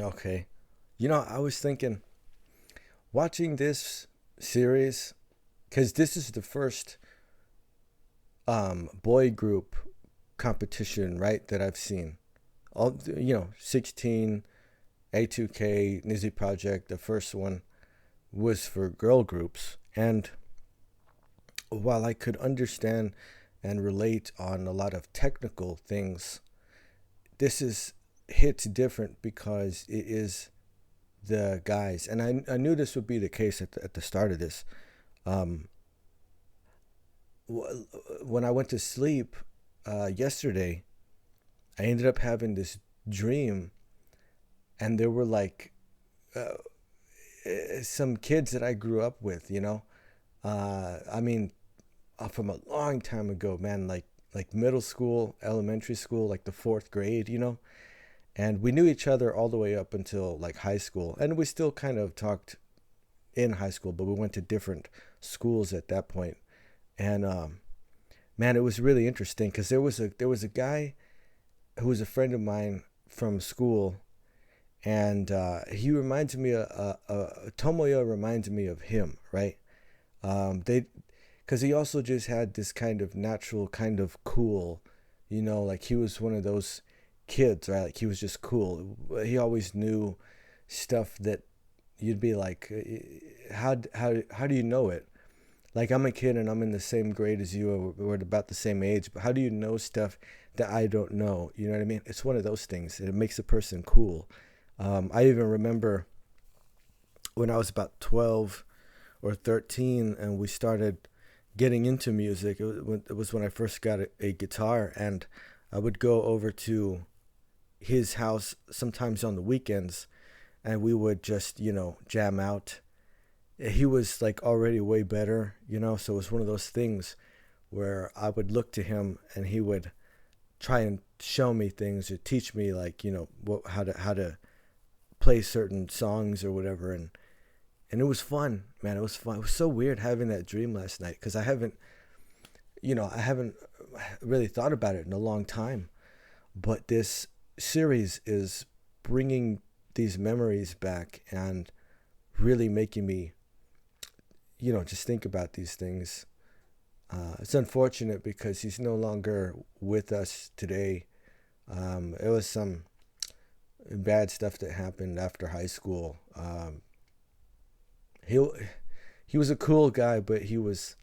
Okay. You know, I was thinking, watching this series, because this is the first boy group competition, right, that I've seen. All, 16, A2K, Nizi Project, the first one was for girl groups. And while I could understand and relate on a lot of technical things, this is hits different because it is the guys. And I knew this would be the case at the start of this. When I went to sleep yesterday, I ended up having this dream, and there were like some kids that I grew up with, I mean, from a long time ago, man, like middle school, elementary school, like the 4th grade, and we knew each other all the way up until like high school, and we still kind of talked in high school, but we went to different schools at that point. And man, it was really interesting because there was a guy who was a friend of mine from school, and he reminds me Tomoyo reminds me of him, right? Because he also just had this kind of natural, kind of cool, like he was one of those kids, right? Like he was just cool. He always knew stuff that you'd be like, how do you know it? Like, I'm a kid and I'm in the same grade as you, or we're about the same age, but how do you know stuff that I don't know? You know what I mean? It's one of those things. It makes a person cool. I even remember when I was about 12 or 13 and we started getting into music. It was when I first got a guitar, and I would go over to his house sometimes on the weekends, and we would just, jam out. He was like already way better, so it was one of those things where I would look to him and he would try and show me things or teach me, like, how to play certain songs or whatever. And it was fun, man. It was fun. It was so weird having that dream last night because I haven't really thought about it in a long time. But this series is bringing these memories back and really making me, just think about these things. It's unfortunate because he's no longer with us today. It was some bad stuff that happened after high school. He was a cool guy, but he was,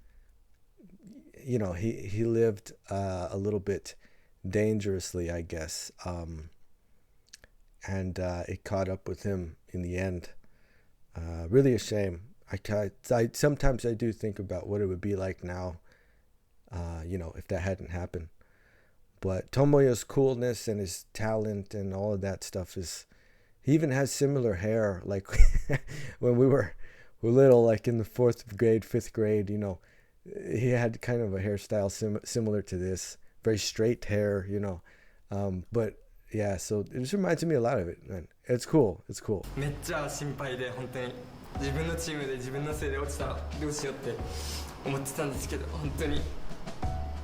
he lived a little bit dangerously, I guess. And it caught up with him in the end. Really a shame. I sometimes I do think about what it would be like now, if that hadn't happened. But Tomoyo's coolness and his talent and all of that stuff he even has similar hair. Like when we were little, like in the 4th grade, 5th grade, he had kind of a hairstyle similar to this, very straight hair, but yeah, so it just reminds me a lot of it, man. It's cool. It's cool. めっちゃ心配で本当に自分のチームで自分のせいで落ちたらどうしようって思ってたんですけど、本当に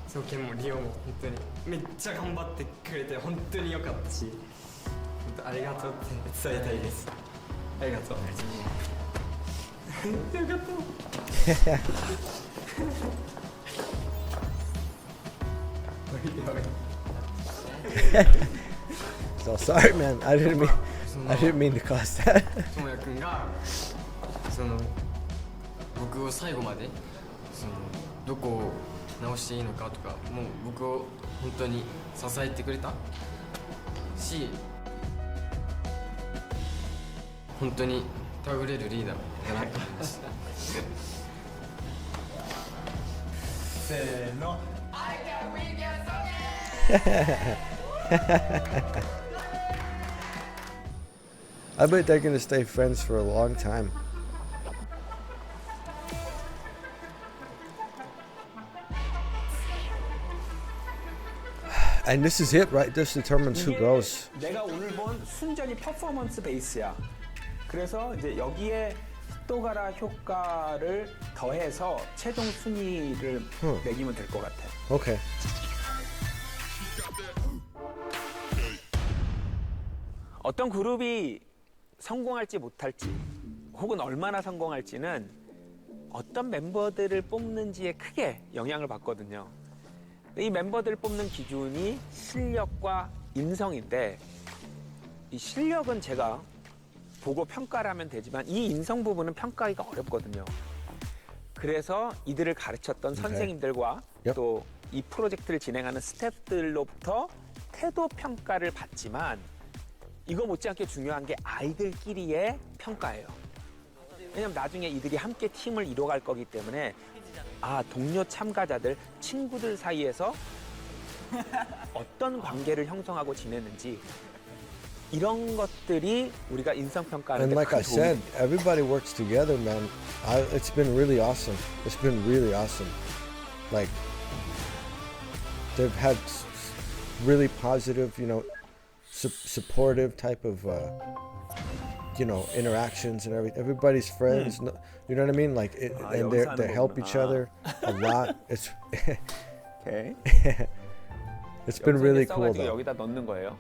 総研もリオも本当にめっちゃ頑張ってくれて本当に良かったし、本当ありがとうって伝えたいです。ありがとう。よかった。So sorry, man. I didn't mean to cause that. ともやくんが僕を最後までどこを直していいのかとか、もう僕を本当に支えてくれたし、本当に頼れるリーダーだなと思いました。せーの。I bet they're gonna stay friends for a long time. And this is it, right? This determines who goes. 내가 오늘 본 순전히 퍼포먼스 베이스야. 그래서 이제 여기에 흑도가라 효과를 더해서 최종 순위를 매기면 될 것 같아. Okay. 어떤 그룹이 성공할지 못할지 혹은 얼마나 성공할지는 어떤 멤버들을 뽑는지에 크게 영향을 받거든요. 이 멤버들을 뽑는 기준이 실력과 인성인데 이 실력은 제가 보고 평가를 하면 되지만 이 인성 부분은 평가하기가 어렵거든요. 그래서 이들을 가르쳤던 선생님들과 또 이 프로젝트를 진행하는 스태프들로부터 태도 평가를 받지만 이거 못지않게 중요한 게 아이들끼리의 평가예요. 왜냐면 나중에 이들이 함께 팀을 이뤄갈 거기 때문에 동료 참가자들, 친구들 사이에서 어떤 관계를 형성하고 지내는지 이런 것들이 우리가 인성평가하는 And 데 like I 큰 said, 도움이 everybody works together, man. It's been really awesome. It's been really awesome. Like, they've had really positive, you know, supportive type of, you know, interactions and everything. Everybody's friends. You know what I mean? Like, and they help each other a lot. It's 오케이. it's been really cool 써가지고 though. 여기다 넣는 거예요.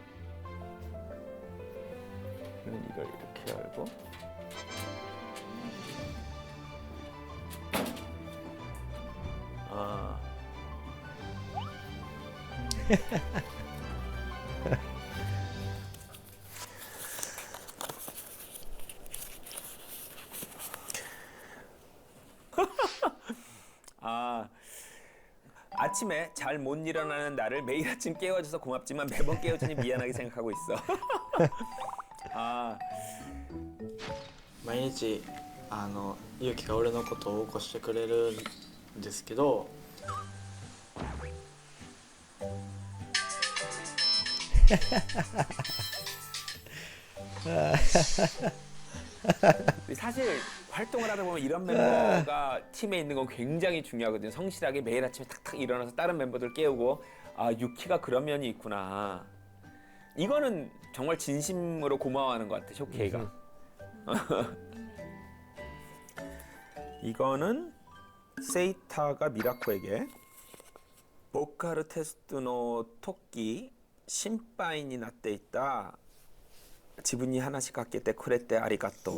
이걸 이렇게 열고 아침에 잘 못 일어나는 나를 매일 아침 깨워줘서 고맙지만 매번 깨워주니 미안하게 생각하고 있어. 毎日ゆうきが俺のことを起こしてくれるんですけど사실 활동을 하다 보면 이런 멤버가 팀에 있는 건 굉장히 중요하거든요. 성실하게 매일 아침에 탁탁 일어나서 다른 멤버들 깨우고 유키가 그런 면이 있구나. 이거는 정말 진심으로 고마워하는 것 같아, 쇼케이가. 이거는 세이타가 미라코에게 보카ルテストの時心配になっていた自分に話しかけてくれてありがとう。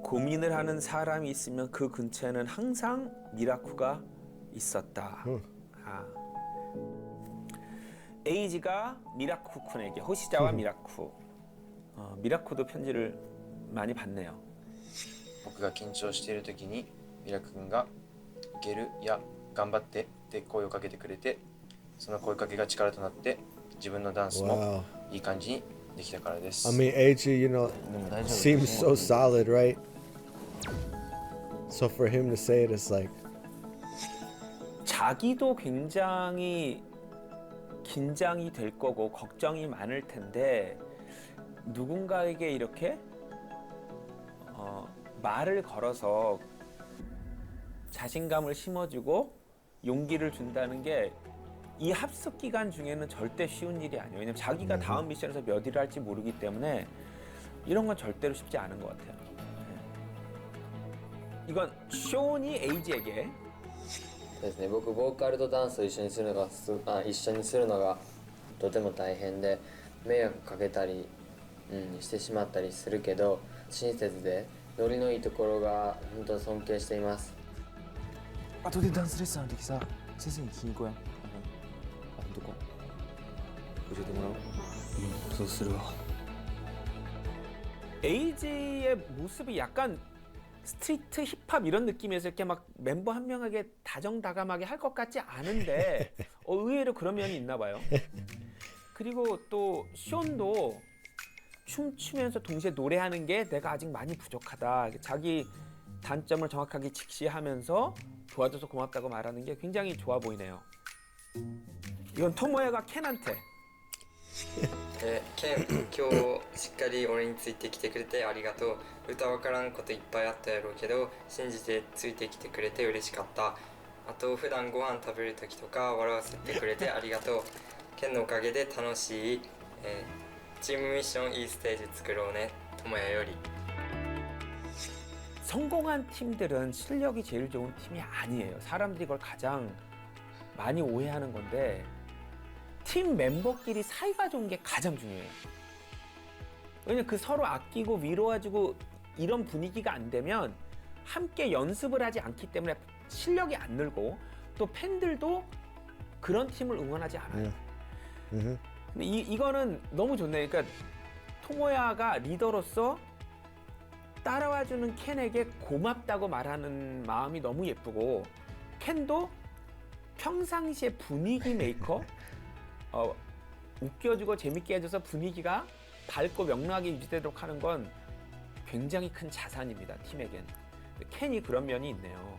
고민을 하는 사람이 있으면 그 근처에는 항상 미라쿠가 있었다. 에이지가 미라쿠 쿤에게 호시자와 미라쿠. 미라쿠도 편지를 많이 받네요. 僕が緊張している時にミラク君がいけるや頑張ってって声をかけてくれて、その声かけが力となって自分のダンスもいい感じにできたからです。 I mean, AJ, you know, seems so solid, right? So for him to say it, it's like 자기도 굉장히 긴장이 될 거고 걱정이 많을 텐데 누군가에게 이렇게 말을 걸어서 자신감을 심어주고 용기를 준다는 게 이 합숙 기간 중에는 절대 쉬운 일이 아니에요. 왜냐면 자기가 다음 미션에서 몇 일을 할지 모르기 때문에 이런 건 절대로 쉽지 않은 것 같아요. 이건 쇼니 에이지에게 ですね、僕ボーカルとダンスを一緒にするのがとても大変で迷惑かけたり、してしまったりするけど親切でノリのいいところが本当尊敬しています。後でダンスレッスンの時さ先生に聞きに行こうや。どこ教えてもらおう。そうするわ。 에이지의 모습이 약간 스트리트 힙합 이런 느낌에서 이렇게 막 멤버 한 명에게 다정다감하게 할 것 같지 않은데 의외로 그런 면이 있나 봐요. 그리고 또 숀도 춤추면서 동시에 노래하는 게 내가 아직 많이 부족하다. 자기 단점을 정확하게 직시하면서 도와줘서 고맙다고 말하는 게 굉장히 좋아 보이네요. 이건 토모야가 켄한테 ケン、今日しっかり俺についてきてくれてありがとう。歌わからんこといっぱいあったやろうけど信じてついてきてくれて嬉しかった。あと普段ご飯食べる時とか笑わせてくれてありがとう。ケンのおかげで楽しい、チームミッションいいステージ作ろうね。ともやより。 성공한 팀들은 실력이 제일 좋은 팀이 아니에요. 사람들이 이걸 가장 많이 오해하는 건데 팀 멤버끼리 사이가 좋은 게 가장 중요해요. 왜냐면 그 서로 아끼고 위로해주고 이런 분위기가 안 되면 함께 연습을 하지 않기 때문에 실력이 안 늘고 또 팬들도 그런 팀을 응원하지 않아요. 근데 이거는 너무 좋네. 그러니까 토모야가 리더로서 따라와주는 켄에게 고맙다고 말하는 마음이 너무 예쁘고 켄도 평상시에 분위기 메이커 웃겨주고 재밌게 해줘서 분위기가 밝고 명랑하게 유지되도록 하는 건 굉장히 큰 자산입니다. 팀에겐. 켄이 그런 면이 있네요.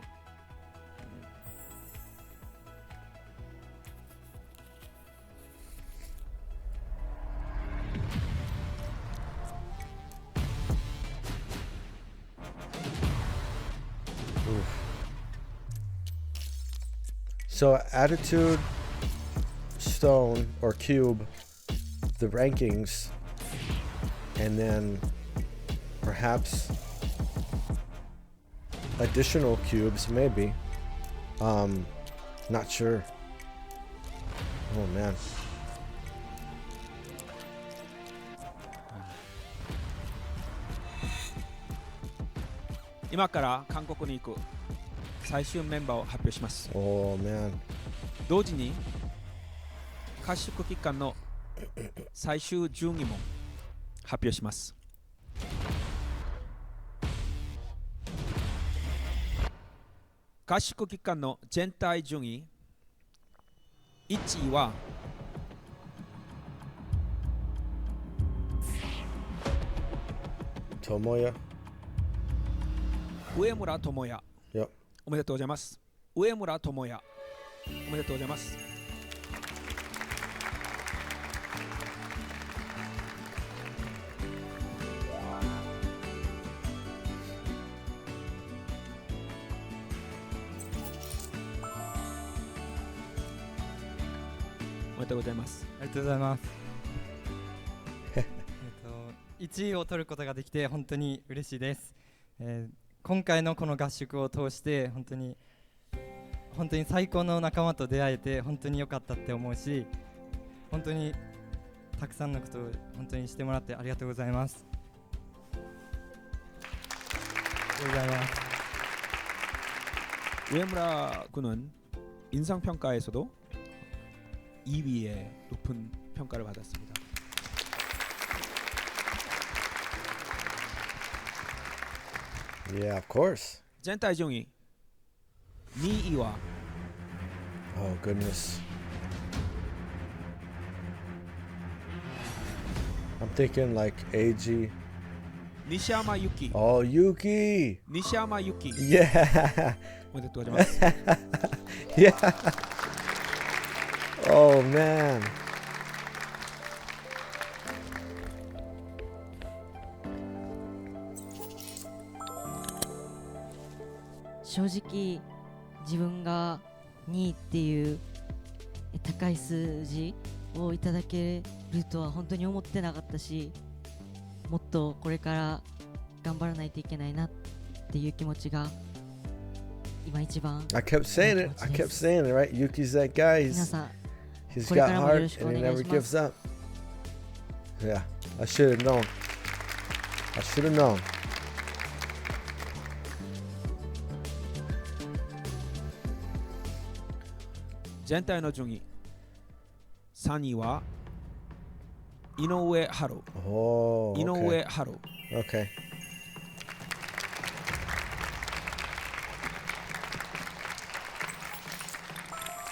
So attitude, stone, or cube, the rankings, and then perhaps additional cubes, maybe. Not sure. Oh man. 今から韓国に行く最終メンバーを発表します。 Oh man. 同時に合宿期間の最終順位も発表します。合宿期間の全体順位1位はTomoya. 上村智也 Yep. おめでとうございます。上村智也おめでとうございます。おめでとうございます。ありがとうございます。1位を取ることができて本当に嬉しいです。今回のこの合宿を通して本当に最高の仲間と出会えて本当に良かったって思うし、本当にたくさんのことを本当にしてもらってありがとうございます。ありがとうございます。 우에무라 군은 인상평가에서도 2위의 높은 평가를 받았습니다. Yeah, of course. 全体順位2位は Oh goodness. I'm thinking like AG. 西山由紀 Oh, Yuki. 西山由紀 Yeah. おめでとうございます。 Yeah. Oh man. 正直自分が2位っていう高い数字をいただけるとは本当に思ってなかったし、もっとこれから頑張らないといけないなっていう気持ちが今一番 I kept saying it. I kept saying it, right? Yuki's that guy. 皆さん He's これ got からもよろ heart しくお and he 願い never します gives up. Yeah, I should have known. I should have known. 全体の順位3位は井上春 Oh, 井 okay. 上春 Okay.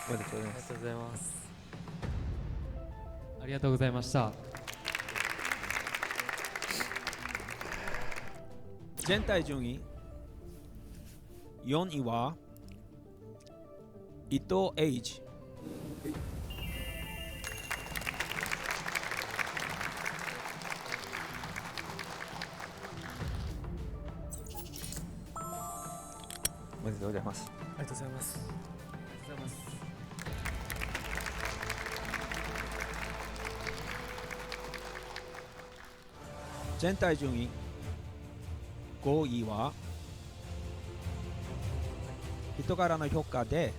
おめでとうございます。ありがとうございます。ありがとうございました。全体順位4位は伊藤英二おめでとうございます。ありがとうございます。ありがとうございます。全体順位5位は人柄の評価で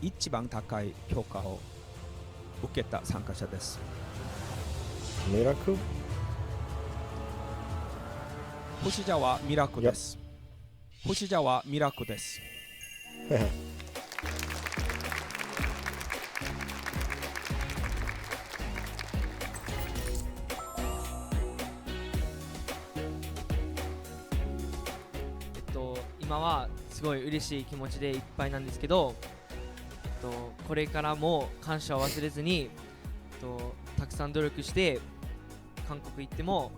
一番高い評価を受けた参加者です。Miraku? 星座はミラクです。星座はミラクです。今はすごい嬉しい気持ちでいっぱいなんですけど、これからも感謝を忘れずに、たくさん努力して韓国行っても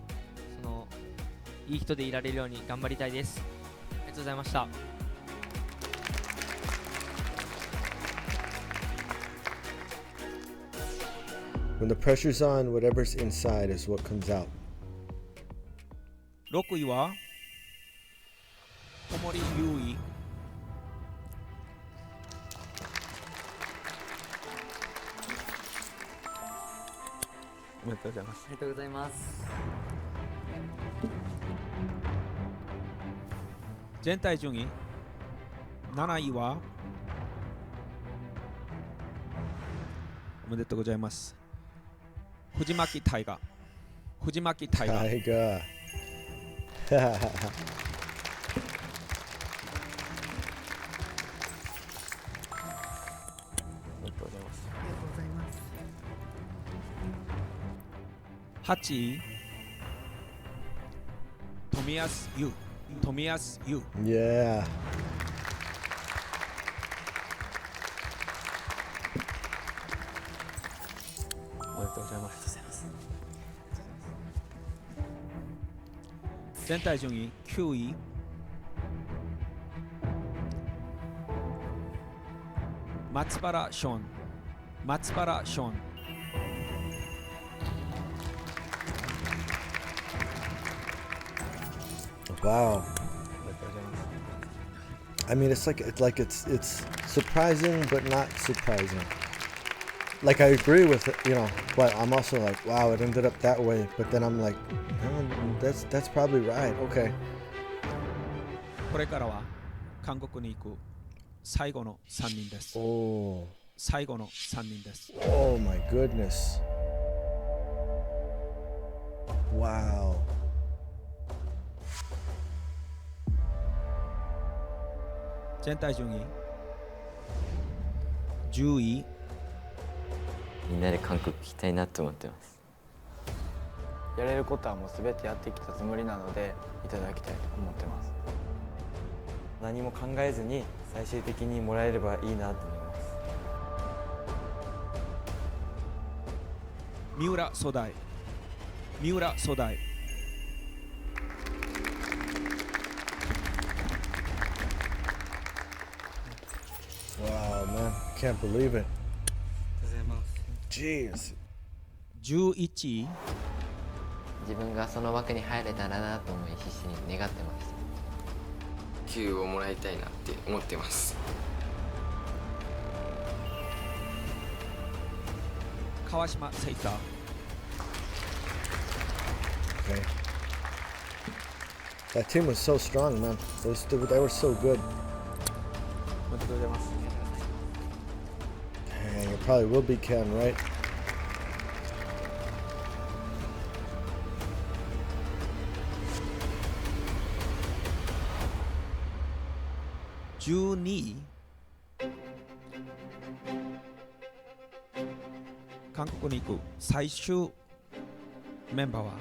いい人でいられるように頑張りたいです。ありがとうございました。When the pressure's on, whatever's inside is what comes out. 6位は小森優衣。おめでとうございます。ありがとうございます。全体順位7位はおめでとうございます。藤巻大河。藤巻大河。Tiger. おめでとうございます。8位富安優。富安優。Yeah. おめでとうございます。全体順位9位松原ショーン。松原ショーン。Wow. I mean, it's surprising, but not surprising. Like, I agree with it, you know, but I'm also like, wow, it ended up that way. But then I'm like, no, that's probably right. Okay. これからは韓国に行く最後の3人です。Oh. 最後の3人です。Oh my goodness. Wow. 全体順位10位。みんなで韓国行きたいなと思ってます。やれることはもう全てやってきたつもりなのでいただきたいと思ってます。何も考えずに最終的にもらえればいいなと思います。三浦初代。三浦初代。Wow, man. Can't believe it. Jeez. 11位。自分がその枠に入れたらなと思い必死に願ってます。給をもらいたいなって思ってます。川島セイター。Okay. That team was so strong, man. They were so good. おめでとうございます。Dang, it probably will be Ken, right? 12位。韓国に行く最終メンバーは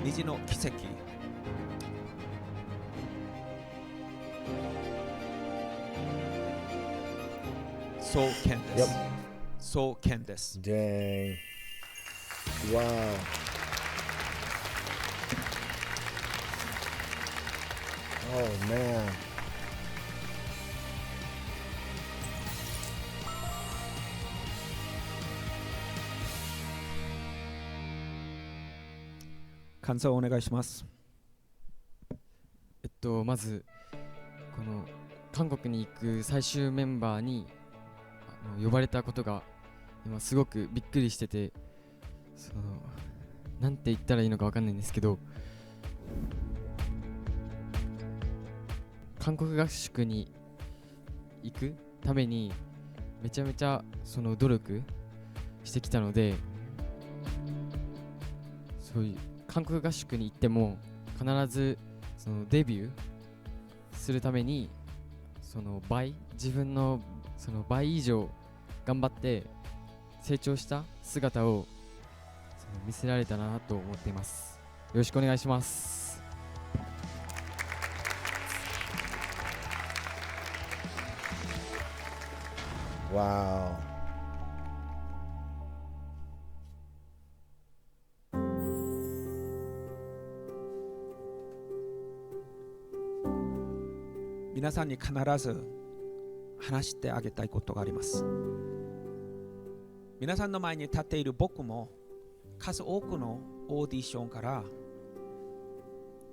虹の奇跡。そうケンです。そうケンです。Dang. Wow. Oh, man. 感想をお願いします。まずこの韓国に行く最終メンバーに呼ばれたことが今すごくびっくりしてて、なんて言ったらいいのかわかんないんですけど、韓国合宿に行くためにめちゃめちゃその努力してきたので、そういう韓国合宿に行っても必ずそのデビューするためにその自分のその倍以上頑張って成長した姿をその見せられたなと思っています。よろしくお願いします。Wow.皆さんに必ず話してあげたいことがあります。皆さんの前に立っている僕も数多くのオーディションから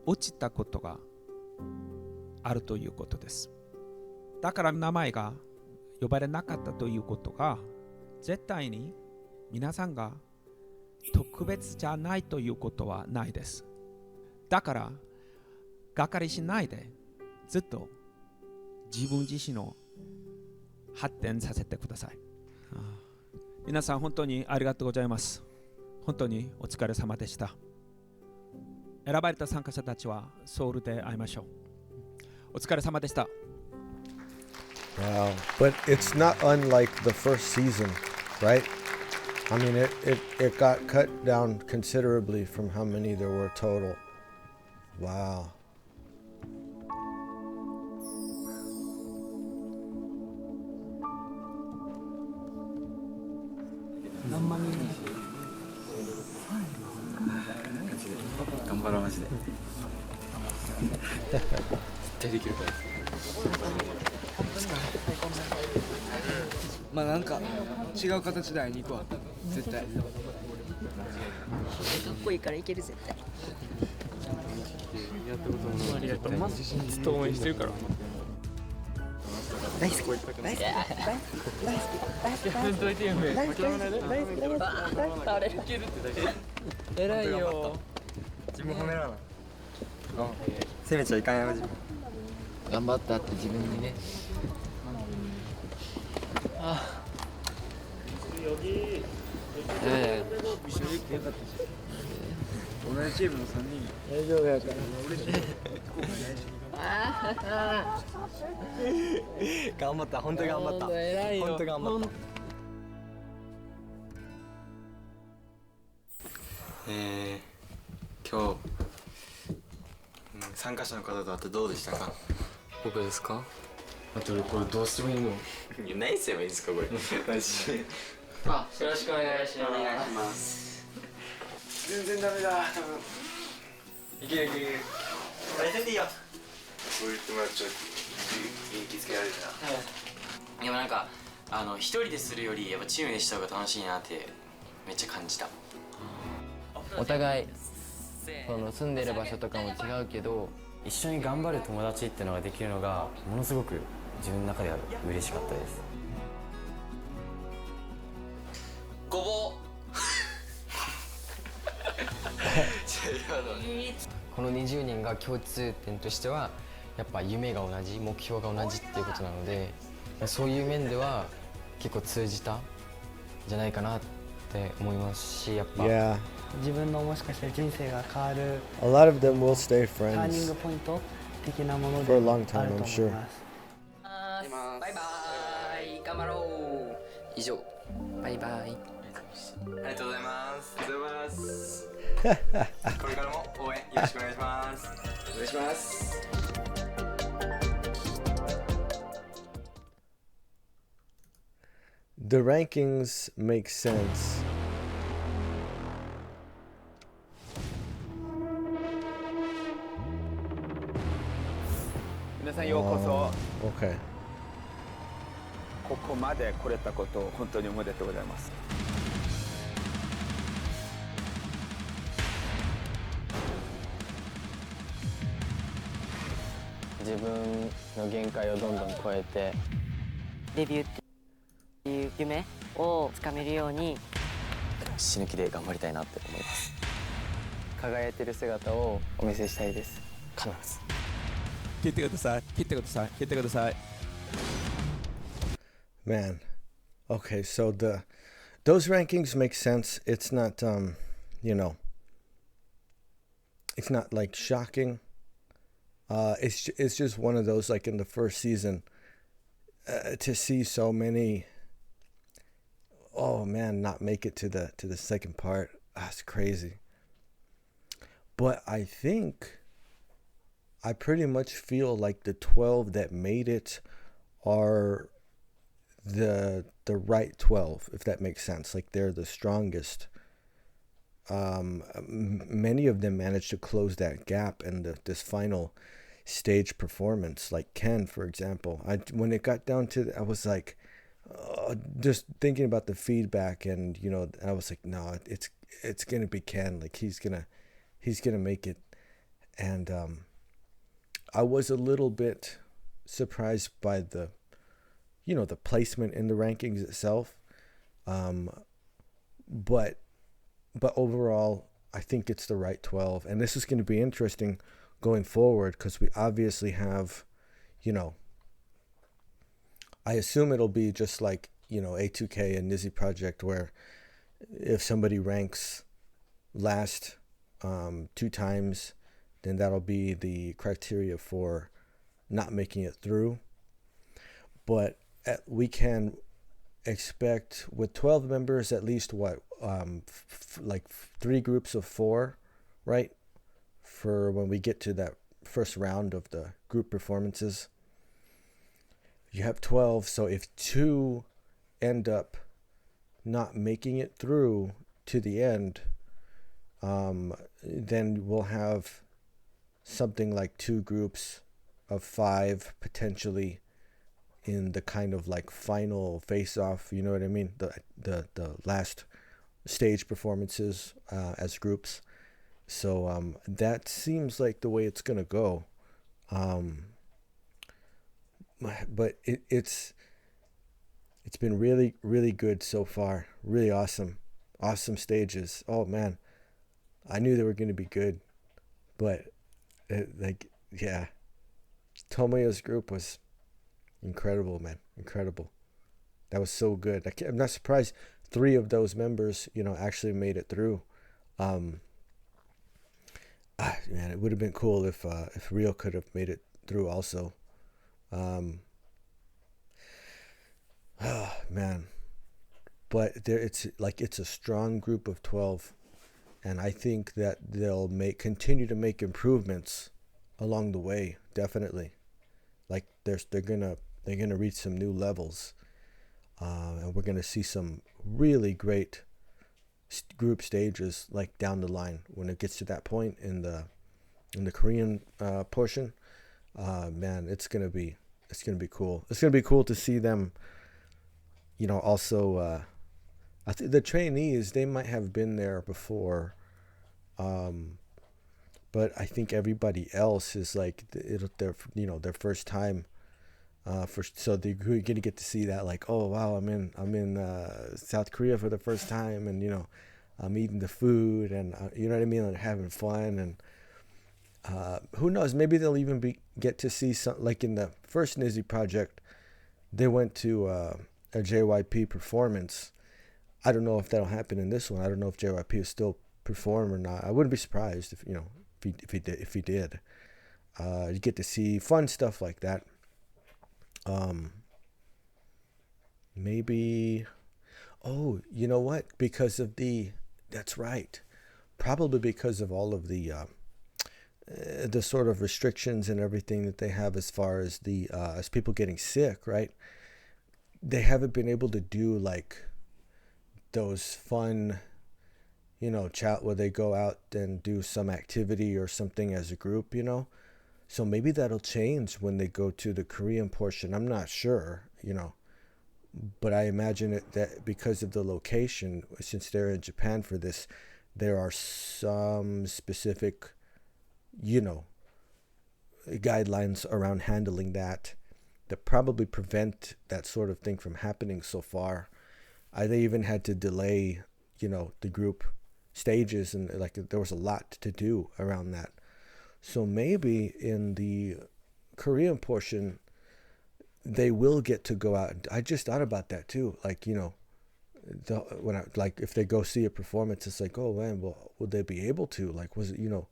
落ちたことがあるということです。だから名前が呼ばれなかったということが絶対に皆さんが特別じゃないということはないです。だからがかりしないでずっと自分自身を発展させてください。皆さん本当にありがとうございます。本当にお疲れ様でした。選ばれた参加者たちはソウルで会いましょう。お疲れ様でした。Wow. But it's not unlike the first season, right? I mean, it got cut down considerably from how many there were total. Wow.まあなんか違う形で会いに行くわ絶対。かっこいいからいける絶対。やったこともない。ありがとう。ずっと応援してるから。大好き大好き大好き大好き大好き大好き大好き大好き偉いよ。自分褒めらな。責めちゃいかんよ自分。頑張ったって自分にね。一緒に行ってよかったし。同じチームの3人。大丈夫やから。頑張った本当に頑張った。偉いよ。本当頑張った。今日、参加者の方と会ってどうでしたか？僕ですか？あとこれどうしてもいいの？何すればいいんですかこれ？マジで。よろしくお願いします。お願いします。全然ダメだ多分。いけるいける。大変でいいよ。そう言ってもらっちゃう元気つけられるな。でもなんか一人でするよりやっぱチームでした方が楽しいなってめっちゃ感じた。お互いその住んでる場所とかも違うけど一緒に頑張る友達っていうのができるのがものすごく自分の中では嬉しかったです。ごぼうこの20人が共通点としてはやっぱ夢が同じ目標が同じっていうことなのでそういう面では結構通じたんじゃないかなって思いますしやっぱ Yeah. 自分のもしかして人生が変わる A lot of them will stay ターニン friends グポイント的なもので for a あ long る time, と I'm 思い sure. ます。バイバイ頑張ろう。以上バイバイ。ありがとうございます。ありがとうございます。これからも応援よろしくお願いします。お願いします。The rankings make sense. Okay. ここまで来れたことを本当におめでとうございます。自分の限界をどんどん超えてデビューっていう夢をつかめるように死ぬ気で頑張りたいなって思います。輝いてる姿をお見せしたいです。必ず。切ってください。切ってください。切ってください。 Man, okay, so those rankings make sense. It's not it's not like shocking. It's just one of those, like in the first season, to see so many, oh man, not make it to the second part. That's crazy. But I think I pretty much feel like the 12 that made it are the right 12, if that makes sense. Like they're the strongest. Many of them managed to close that gap in this final stage performance. Like Ken, for example, when it got down to, I was like, just thinking about the feedback, and I was like, no, it's gonna be Ken. Like he's gonna make it. And I was a little bit surprised by the placement in the rankings itself. But overall, I think it's the right 12. And this is going to be interesting going forward, because we obviously have, I assume it'll be just like, A2K and Nizi Project, where if somebody ranks last 2 times, then that'll be the criteria for not making it through. But we can expect with 12 members at least like 3 groups of 4, right? For when we get to that first round of the group performances. You have 12, so if 2 end up not making it through to the end, then we'll have something like 2 groups of 5 potentially in the kind of like final face-off, you know what I mean? The last stage performances as groups. So that seems like the way it's gonna go. But it's been really, really good so far. Really awesome stages. Oh man, I knew they were gonna be good, but Tomoya's group was incredible, man. Incredible. That was so good. I'm not surprised 3 of those members, actually made it through. Man, it would have been cool if Rio could have made it through also. Man. But it's a strong group of 12, and I think that they'll continue to make improvements along the way, definitely. Like they're gonna reach some new levels, and we're gonna see some really great group stages like down the line when it gets to that point in the Korean portion. Man, it's gonna be cool. It's gonna be cool to see them. Also, I think the trainees, they might have been there before, but I think everybody else is like their first time. So they're gonna get to see that, like, oh wow, I'm in South Korea for the first time, and I'm eating the food, and you know what I mean, like having fun, and who knows, maybe they'll even get to see some, like in the first Nizi project, they went to a JYP performance. I don't know if that'll happen in this one. I don't know if JYP is still perform or not. I wouldn't be surprised if he did. You get to see fun stuff like that. Maybe, oh, you know what? That's right. Probably because of all of the sort of restrictions and everything that they have as far as as people getting sick, right? They haven't been able to do like those fun, chat where they go out and do some activity or something as a group, So maybe that'll change when they go to the Korean portion. I'm not sure, but I imagine that because of the location, since they're in Japan for this, there are some specific, guidelines around handling that probably prevent that sort of thing from happening so far. They even had to delay, the group stages, and like there was a lot to do around that. So maybe in the Korean portion, they will get to go out. I just thought about that too. Like, you know, like if they go see a performance, it's like, oh man, well, would they be able to? Like, was it, you know?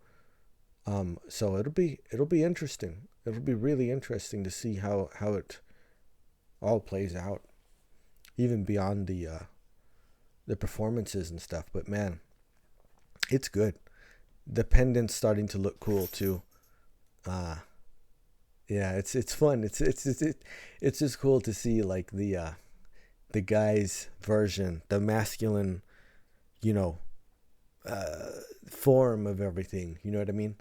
So it'll be interesting. It'll be really interesting to see how it all plays out, even beyond the performances and stuff. But man, it's good. The pendant's starting to look cool too. Yeah, it's fun. It's just cool to see like the guy's version, the masculine, you know, form of everything. You know what I mean?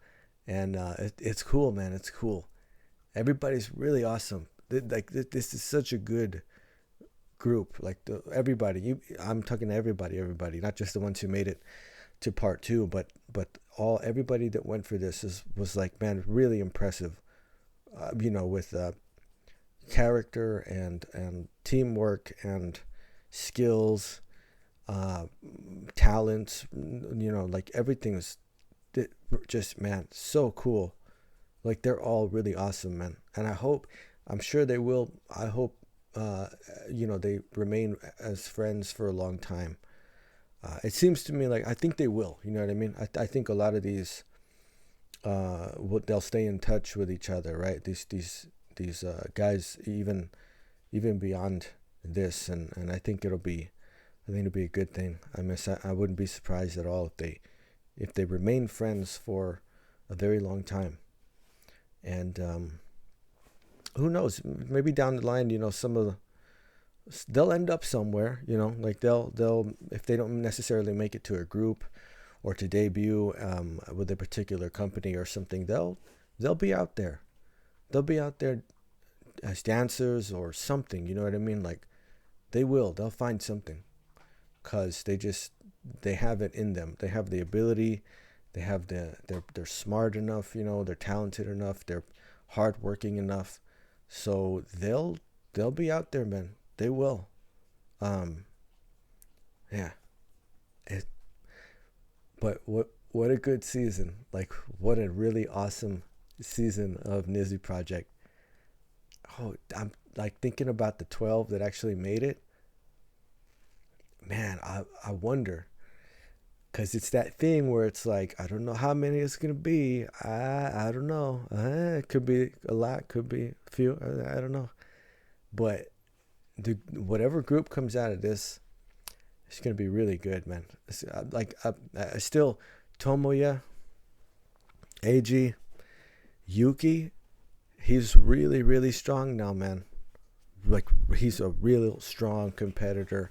And it's cool, man. It's cool. Everybody's really awesome. Like this is such a good group. Like everybody. I'm talking to everybody, not just the ones who made it to part 2, but everybody that went for this was like, man, really impressive. You know, with character and teamwork and skills, talents, you know, like everything was just, man, so cool. Like they're all really awesome, man. And I'm sure they will. I hope, you know, they remain as friends for a long time. It seems to me like, I think they will, you know what I mean? I think a lot of these, they'll stay in touch with each other, right? These guys, even beyond this, and I think it'll be a good thing. I wouldn't be surprised at all if they remain friends for a very long time. And who knows? Maybe down the line, you know, they'll end up somewhere. You know, like they'll if they don't necessarily make it to a group or to debut with a particular company or something, they'll be out there. They'll be out there as dancers or something. You know what I mean? Like they'll find something, because they have it in them. They have the ability. They have they're smart enough. You know, they're talented enough. They're hardworking enough. So they'll be out there, man. They will. Yeah. But what a good season. Like, what a really awesome season of Nizi Project. Oh, I'm like thinking about the 12 that actually made it. Man, I wonder. Because it's that thing where it's like, I don't know how many it's going to be. I don't know. It could be a lot, could be a few. I don't know. But whatever group comes out of this, it's going to be really good, man. I still, Tomoya, Eiji, Yuki, he's really, really strong now, man. Like, he's a real strong competitor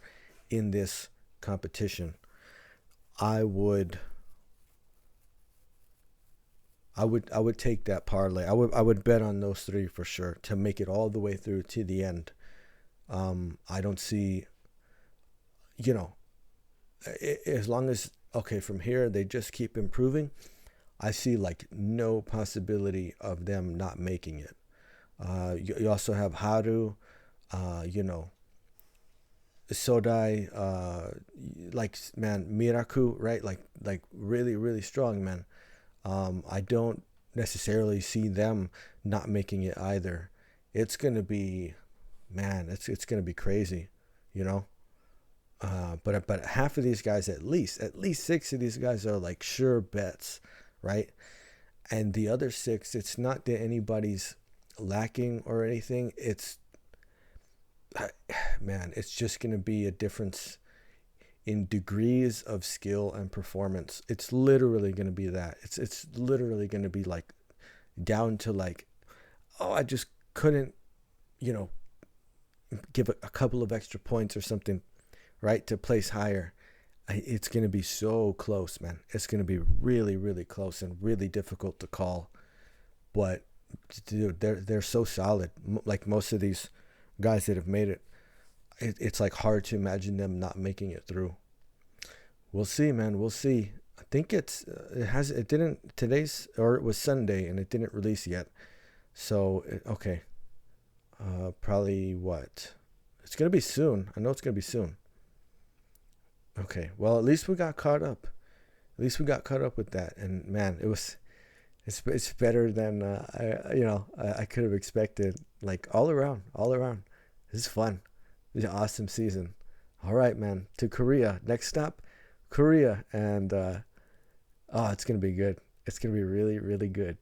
in this competition. I would take that parlay. I would bet on those 3 for sure to make it all the way through to the end. I don't see, you know, as long as, okay, from here they just keep improving, I see like no possibility of them not making it. You also have Haru, you know, Sodai, like, man, Miraku, right? Like really, really strong, man. I don't necessarily see them not making it either. It's going to be, man, it's going to be crazy, you know? But half of these guys, at least 6 of these guys are like sure bets, right? And the other 6, it's not that anybody's lacking or anything. It's, man, it's just going to be a difference in degrees of skill and performance. It's literally going to be that. It's literally going to be like down to like, oh, I just couldn't, you know, give a couple of extra points or something, right, to place higher. It's going to be so close, man. It's going to be really, really close and really difficult to call. But dude, they're so solid. Like most of these guys that have made it, it's like hard to imagine them not making it through. We'll see, man. We'll see. I think it didn't today's, or it was Sunday and it didn't release yet. So okay. Probably what? It's gonna be soon. I know it's gonna be soon. Okay. Well, at least we got caught up. At least we got caught up with that. And man, it was It's better than I could have expected. Like all around. This is fun. This is an awesome season. All right, man. To Korea. Next stop, Korea, and it's gonna be good. It's gonna be really, really good.